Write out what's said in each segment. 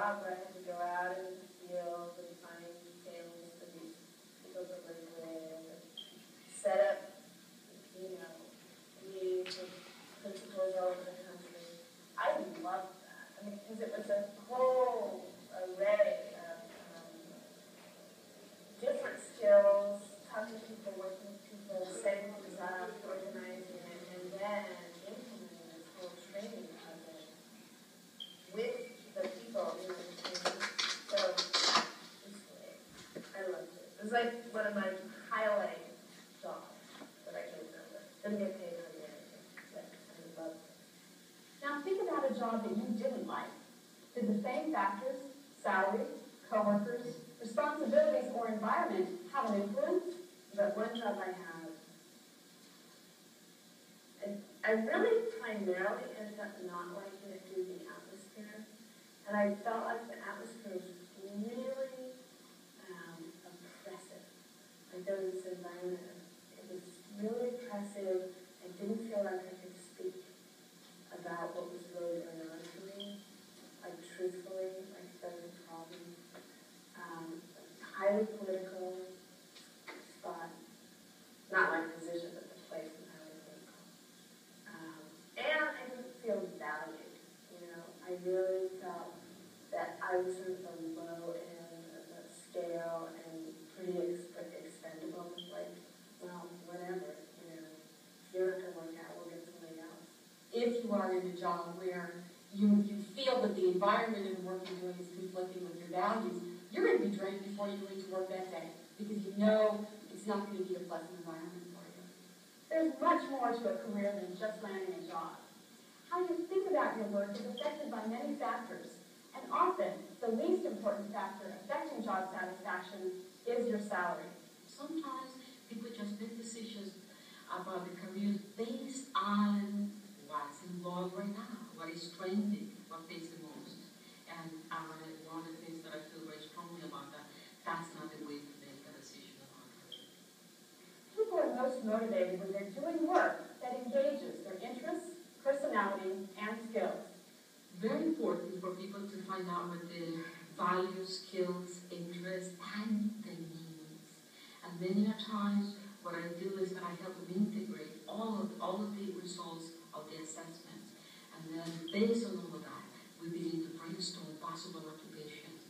job where I had to go out into the field and find samples for these people to work with, and set up, meetings with principals all over the country. I loved that. I mean, because it was a whole array of different skills, talking to people, working with people, setting things up, organizing it, and then implementing this whole training of it with the people, So, it's great. I loved it. It was like one of my highlight jobs that I can remember. Didn't get paid hardly anything, but I loved it. Now think about a job that you didn't like. Did the same factors, salary, coworkers, responsibilities, or environment have an influence? But one job I had, I really primarily ended up not liking it due to the atmosphere. And I felt like the atmosphere was really oppressive. Like there was this environment, it was really oppressive. I didn't feel like I could speak about what was really going on for me, like truthfully, like there was a problem. Highly political spot, not my position, but the place was highly political. And I didn't feel valued, I really felt that I was sort of the low end of the scale and pretty expendable, like, well, whatever, you're not going to work out, we'll get somebody else. If you are in a job where you feel that the environment and the work you're doing is conflicting with your values, you're going to be drained before you go into work that day because you know it's not going to be a pleasant environment for you. There's much more to a career than just landing a job. How you think about your work is affected by many factors, and often the least important factor affecting job satisfaction is your salary. Sometimes people just make decisions about the career based on what's in vogue right now, what is trending, what pays the most. And one of the things that I feel very strongly about that's not the way to make a decision about career. People are most motivated when they're doing work that engages their interests, personality, and skills. Very important for people to find out what their values, skills, interests, and their needs. And many a times, what I do is that I help them integrate all of the results of the assessments. And then, based on all of that, we begin to brainstorm possible occupations.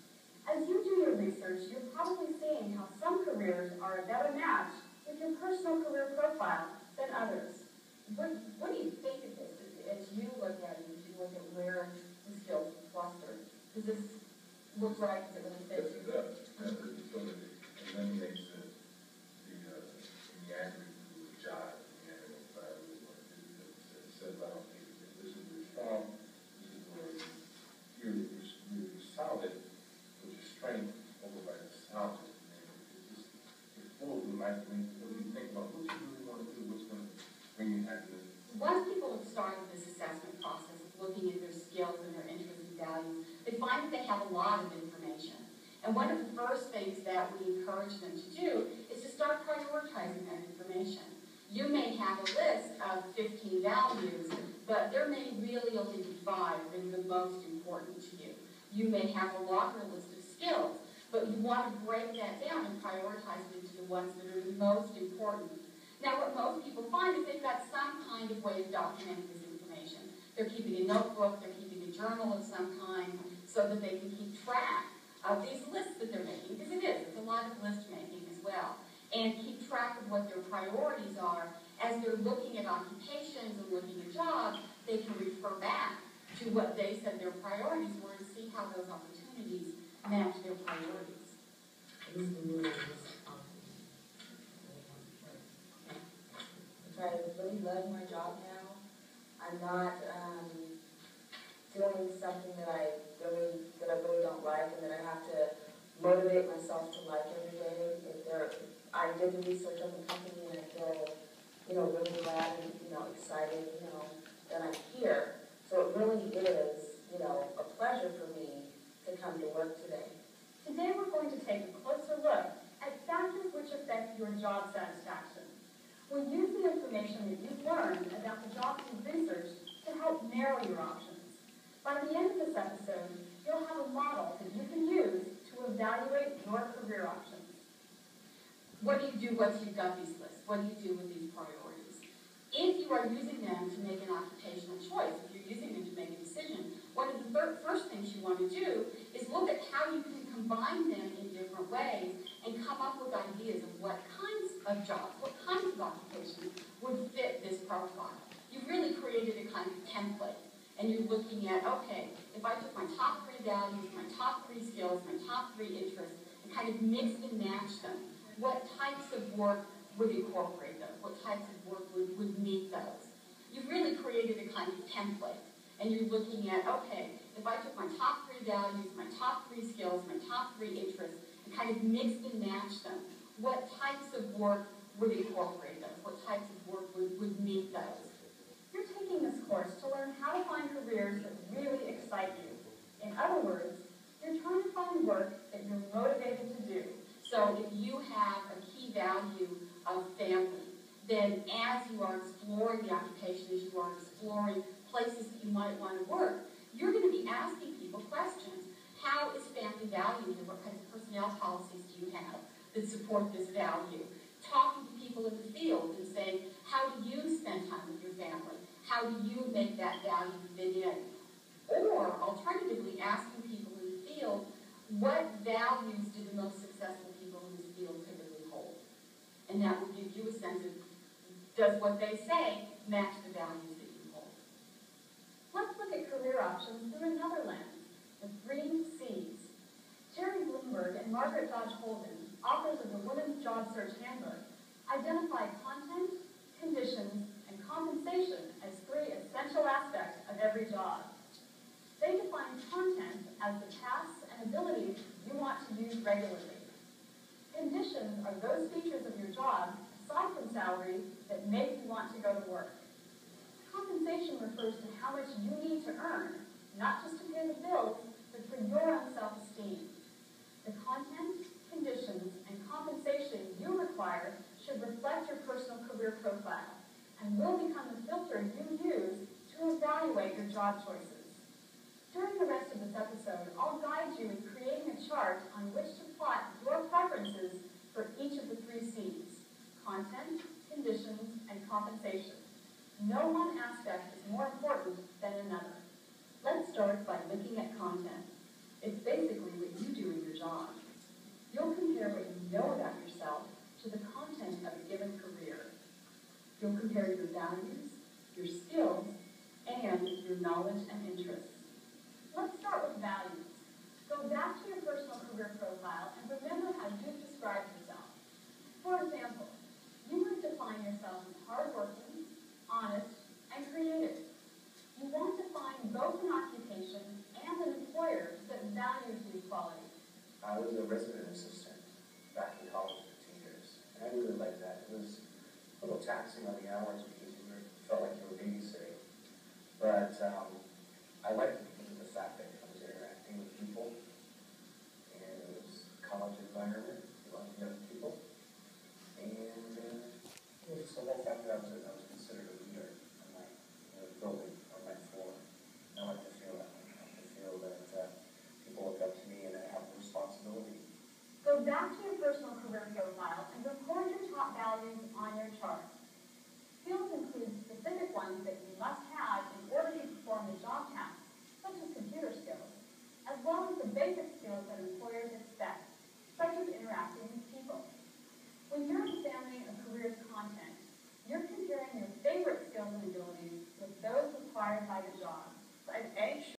As you do your research, you're probably seeing how some careers are a better match with your personal career profile than others. What do you think of this as you look at it, as you look at where the skills cluster? Does this look right? Does it really fit? Yes, it does. The utility. And then it makes the aggregate of the job, what I really want to do. It says, I don't think this is where you're strong, this is where you're solid, with your strength over by the solid. It flows with life when you think about what you really want to do, what's going to bring you happiness. Once people have started this assessment process of looking at their skills and their interests and values, they find that they have a lot of information. And one of the first things that we encourage them to do is to start prioritizing that information. You may have a list of 15 values, but there may really only be 5 that are the most important to you. You may have a longer list of skills, but you want to break that down and prioritize it into the ones that are the most important. Now, what most people find is they've got some kind of way of documenting this information. They're keeping a notebook, they're keeping a journal of some kind, so that they can keep track of these lists that they're making, because it's a lot of list making as well, and keep track of what their priorities are. As they're looking at occupations and looking at jobs, they can refer back to what they said their priorities were and see how those opportunities match their priorities. I really love my job now. I'm not doing something that I really don't like, and that I have to motivate myself to like every day. I did the research on the company, and I feel, really glad and excited, that I'm here. So it really is, a pleasure for me to come to work today. Today we're going to take a closer look at factors which affect your job satisfaction. We'll use the information that you've learned about the jobs you've researched to help narrow your options. By the end of this episode, you'll have a model what do you do once you've got these lists? What do you do with these priorities? If you are using them to make an occupational choice, if you're using them to make a decision, one of the first things you want to do is look at how you can combine them in different ways and come up with ideas of what kinds of jobs, what kinds of occupations would fit this profile. You've really created a kind of template, and you're looking at, okay, if I took my top 3 values, my top 3 skills, my top 3 interests, and kind of mixed and matched them, what types of work would incorporate those? What types of work would meet those? You've really created a kind of template, and you're looking at, okay, if I took my top 3 values, my top 3 skills, my top 3 interests, and kind of mixed and matched them, what types of work would incorporate those? What types of work would meet those? You're taking this course to learn how to find careers that really excite you. In other words, you're trying to find work that you're motivated to do. So if you have a key value of family, then as you are exploring the occupation, as you are exploring places that you might want to work, you're going to be asking people questions. How is family valued, and what kinds of personnel policies do you have that support this value? Talking to people in the field and saying, how do you spend time with your family? How do you make that value fit in? Or, alternatively, asking people in the field, what values do the most successful people in this field typically hold? And that will give you a sense of, does what they say match the values that you hold? Let's look at career options through another lens, the 3 C's. Terry Bloomberg and Margaret Dodge Holden, authors of the Women's Job Search Handbook, identify content, conditions, and compensation as 3 essential aspects of every job. They define content as the tasks and abilities you want to use regularly. Conditions are those features of your job, aside from salary, that make you want to go to work. Compensation refers to how much you need to earn, not just to pay the bills, but for your own self-esteem. The content, conditions, and compensation you require should reflect your personal career profile and will become the filter you use to evaluate your job choices. During the rest of this episode, I'll guide you in creating a chart on which to plot your preferences for each of the 3 C's: content, conditions, and compensation. No one aspect is more important than another. Let's start by looking at content. It's basically what you do in your job. You'll compare what you know about yourself to the content of a given career. You'll compare your values, your skills, and your knowledge and interests. Let's start with values. Go back to your personal career profile and remember how you've described yourself. For example, you might define yourself as hardworking, honest, and creative. You want to find both an occupation and an employer that values these qualities. I was a resident assistant back in college for 2 years, and I really liked that. It was a little taxing on the hours because you felt like you were babysitting. But I liked it because of the fact that I was interacting with people, and it was a college environment, a lot of young people, and it was the whole fact that I was considered a leader on my building, on my floor. I like to feel that. I like to feel that people look up to me and I have a responsibility. Go back to your personal career profile and record your top values on your chart. Skills include specific ones that you must have in order to perform the job tasks, such as computer skills, as well as the basic skills that employers